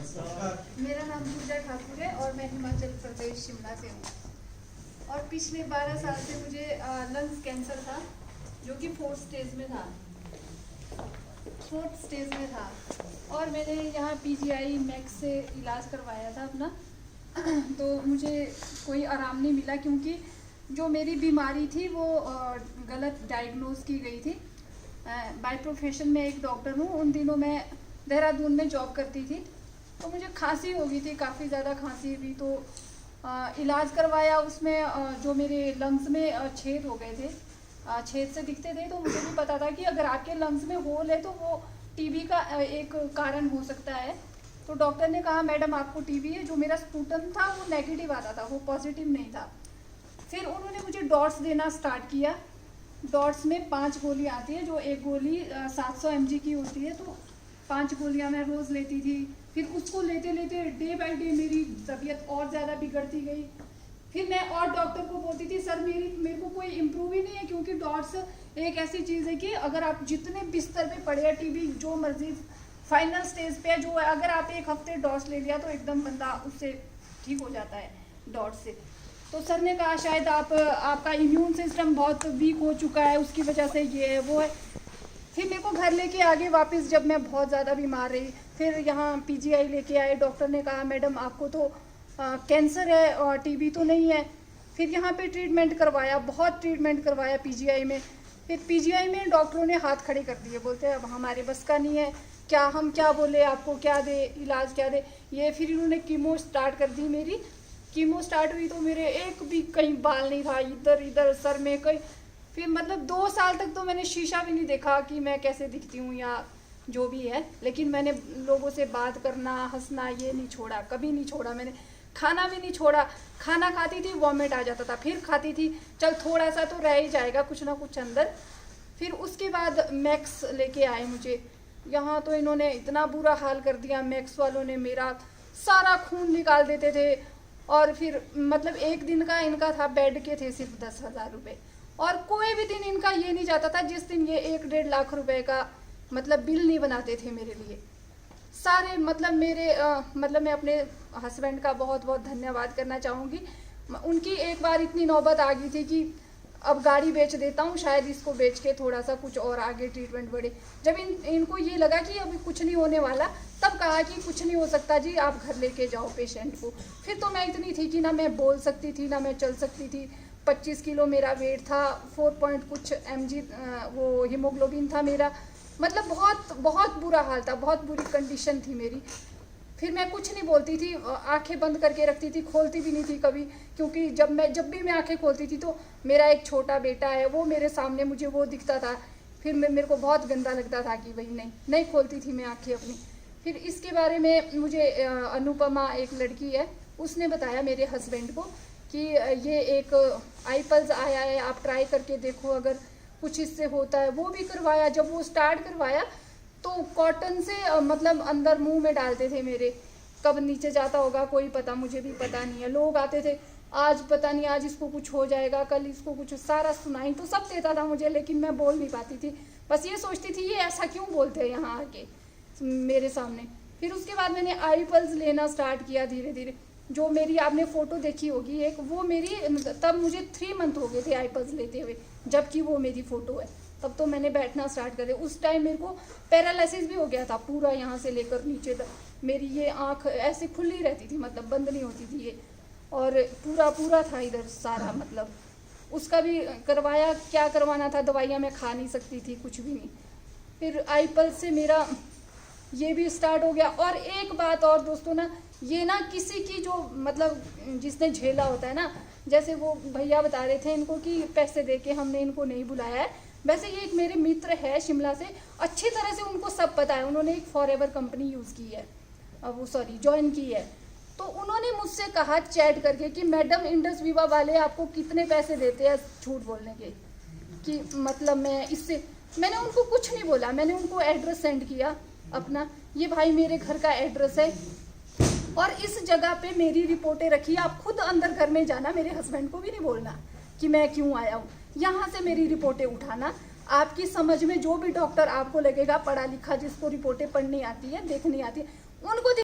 मेरा नाम पूजा ठाकुर है और मैं हिमाचल प्रदेश शिमला से हूँ। और पिछले 12 साल से मुझे लंग्स कैंसर था, जो कि 4th स्टेज में था। और मैंने यहाँ PGI मैक्स से इलाज करवाया था अपना। तो मुझे कोई आराम नहीं मिला, क्योंकि जो मेरी बीमारी थी वो गलत डायग्नोज की गई थी। बाय प्रोफेशन में एक डॉक्टर हूँ। उन दिनों मैं देहरादून में जॉब करती थी, तो मुझे खांसी हो गई थी, काफ़ी ज़्यादा खांसी हुई। तो इलाज करवाया, उसमें जो मेरे लंग्स में छेद हो गए थे, छेद से दिखते थे। तो मुझे भी पता था कि अगर आपके लंग्स में होल है तो वो टीबी का एक कारण हो सकता है। तो डॉक्टर ने कहा मैडम आपको टीबी है। जो मेरा स्पूटम था वो नेगेटिव आता था, वो पॉजिटिव नहीं था। फिर उन्होंने मुझे डॉट्स देना स्टार्ट किया। डॉट्स में 5 गोलियाँ आती है, जो एक गोली 700 mg की होती है। तो 5 गोलियाँ मैं रोज़ लेती थी। फिर उसको लेते लेते डे बाय डे मेरी तबीयत और ज़्यादा बिगड़ती गई। फिर मैं और डॉक्टर को बोलती थी सर मेरे को कोई इम्प्रूव ही नहीं है, क्योंकि डॉट्स एक ऐसी चीज़ है कि अगर आप जितने बिस्तर पे पड़े हैं, टीबी जो मर्जी फाइनल स्टेज पे है, जो है, अगर आप 1 हफ्ते डॉट्स ले लिया तो एकदम बंदा उससे ठीक हो जाता है डॉट्स से। तो सर ने कहा शायद आपका इम्यून सिस्टम बहुत वीक हो चुका है, उसकी वजह से ये है वो है। फिर मेरे को घर लेके आगे वापस, जब मैं बहुत ज़्यादा बीमार रही, फिर यहाँ PGI लेके आए। डॉक्टर ने कहा मैडम आपको तो कैंसर है और टीबी तो नहीं है। फिर यहाँ पे ट्रीटमेंट करवाया, बहुत ट्रीटमेंट करवाया PGI में। फिर PGI में डॉक्टरों ने हाथ खड़े कर दिए, बोलते हैं अब हमारे बस का नहीं है, हम क्या बोले, आपको क्या दे, इलाज क्या दे ये। फिर इन्होंने कीमो स्टार्ट कर दी। मेरी कीमो स्टार्ट हुई तो मेरे एक भी कहीं बाल नहीं था, इधर इधर सर में कहीं। फिर मतलब 2 साल तक तो मैंने शीशा भी नहीं देखा कि मैं कैसे दिखती हूँ या जो भी है। लेकिन मैंने लोगों से बात करना, हंसना ये नहीं छोड़ा, कभी नहीं छोड़ा। मैंने खाना भी नहीं छोड़ा। खाना खाती थी, वॉमिट आ जाता था, फिर खाती थी, चल थोड़ा सा तो रह ही जाएगा कुछ ना कुछ अंदर। फिर उसके बाद मैक्स लेके आए मुझे यहाँ। तो इन्होंने इतना बुरा हाल कर दिया, मैक्स वालों ने मेरा सारा खून निकाल देते थे। और फिर मतलब एक दिन का इनका था, बेड के थे सिर्फ 10,000 रुपये। और कोई भी दिन इनका ये नहीं जाता था जिस दिन ये 1-1.5 लाख रुपए का मतलब बिल नहीं बनाते थे मेरे लिए सारे। मतलब मतलब मैं अपने हस्बैंड का बहुत बहुत धन्यवाद करना चाहूँगी। उनकी एक बार इतनी नौबत आ गई थी कि अब गाड़ी बेच देता हूँ, शायद इसको बेच के थोड़ा सा कुछ और आगे ट्रीटमेंट बढ़े। जब इनको ये लगा कि अभी कुछ नहीं होने वाला, तब कहा कि कुछ नहीं हो सकता जी, आप घर लेके जाओ पेशेंट को। फिर तो मैं इतनी थी कि ना मैं बोल सकती थी ना मैं चल सकती थी। 25 किलो मेरा वेट था, 4 पॉइंट कुछ mg वो हीमोग्लोबिन था मेरा। मतलब बहुत बहुत बुरा हाल था, बहुत बुरी कंडीशन थी मेरी। फिर मैं कुछ नहीं बोलती थी, आंखें बंद करके रखती थी, खोलती भी नहीं थी कभी। क्योंकि जब भी मैं आंखें खोलती थी तो मेरा एक छोटा बेटा है, वो मेरे सामने, मुझे वो दिखता था। फिर मेरे को बहुत गंदा लगता था कि भाई नहीं खोलती थी मैं आंखें अपनी। फिर इसके बारे में मुझे अनुपमा एक लड़की है, उसने बताया मेरे हस्बैंड को कि ये एक iPulse आया है, आप ट्राई करके देखो अगर कुछ इससे होता है। वो भी करवाया। जब वो स्टार्ट करवाया तो कॉटन से मतलब अंदर मुंह में डालते थे मेरे, कब नीचे जाता होगा कोई पता, मुझे भी पता नहीं है। लोग आते थे, आज पता नहीं, आज इसको कुछ हो जाएगा, कल इसको कुछ, सारा सुनाई तो सब देता था मुझे, लेकिन मैं बोल नहीं पाती थी। बस ये सोचती थी ये ऐसा क्यों बोलते हैं यहाँ आके मेरे सामने। फिर उसके बाद मैंने iPulse लेना स्टार्ट किया धीरे धीरे। जो मेरी आपने फ़ोटो देखी होगी एक, वो मेरी, तब मुझे 3 मंथ हो गए थे iPulse लेते हुए, जबकि वो मेरी फ़ोटो है। तब तो मैंने बैठना स्टार्ट कर दिया। उस टाइम मेरे को पैरालिसिस भी हो गया था पूरा, यहाँ से लेकर नीचे तक। मेरी ये आँख ऐसे खुली रहती थी, मतलब बंद नहीं होती थी ये। और पूरा था इधर सारा, मतलब उसका भी करवाया। क्या करवाना था, दवाइयाँ मैं खा नहीं सकती थी, कुछ भी नहीं। फिर iPulse से मेरा ये भी स्टार्ट हो गया। और एक बात और दोस्तों ना, ये ना किसी की जो मतलब जिसने झेला होता है ना, जैसे वो भैया बता रहे थे इनको कि पैसे दे के हमने इनको नहीं बुलाया है। वैसे ये एक मेरे मित्र है शिमला से, अच्छी तरह से उनको सब पता है। उन्होंने एक फॉरएवर कंपनी यूज़ की है, वो ज्वाइन की है। तो उन्होंने मुझसे कहा चैट करके कि मैडम इंडस विवा वाले आपको कितने पैसे देते हैं झूठ बोलने के, कि मतलब मैंने उनको कुछ नहीं बोला। मैंने उनको एड्रेस सेंड किया अपना, ये भाई मेरे घर का एड्रेस है और इस जगह पे मेरी रिपोर्टें रखी, आप खुद अंदर घर में जाना, मेरे हस्बैंड को भी नहीं बोलना कि मैं क्यों आया हूँ। यहाँ से मेरी रिपोर्टें उठाना, आपकी समझ में जो भी डॉक्टर आपको लगेगा पढ़ा लिखा, जिसको रिपोर्टें पढ़नी आती है, देखनी आती है, उनको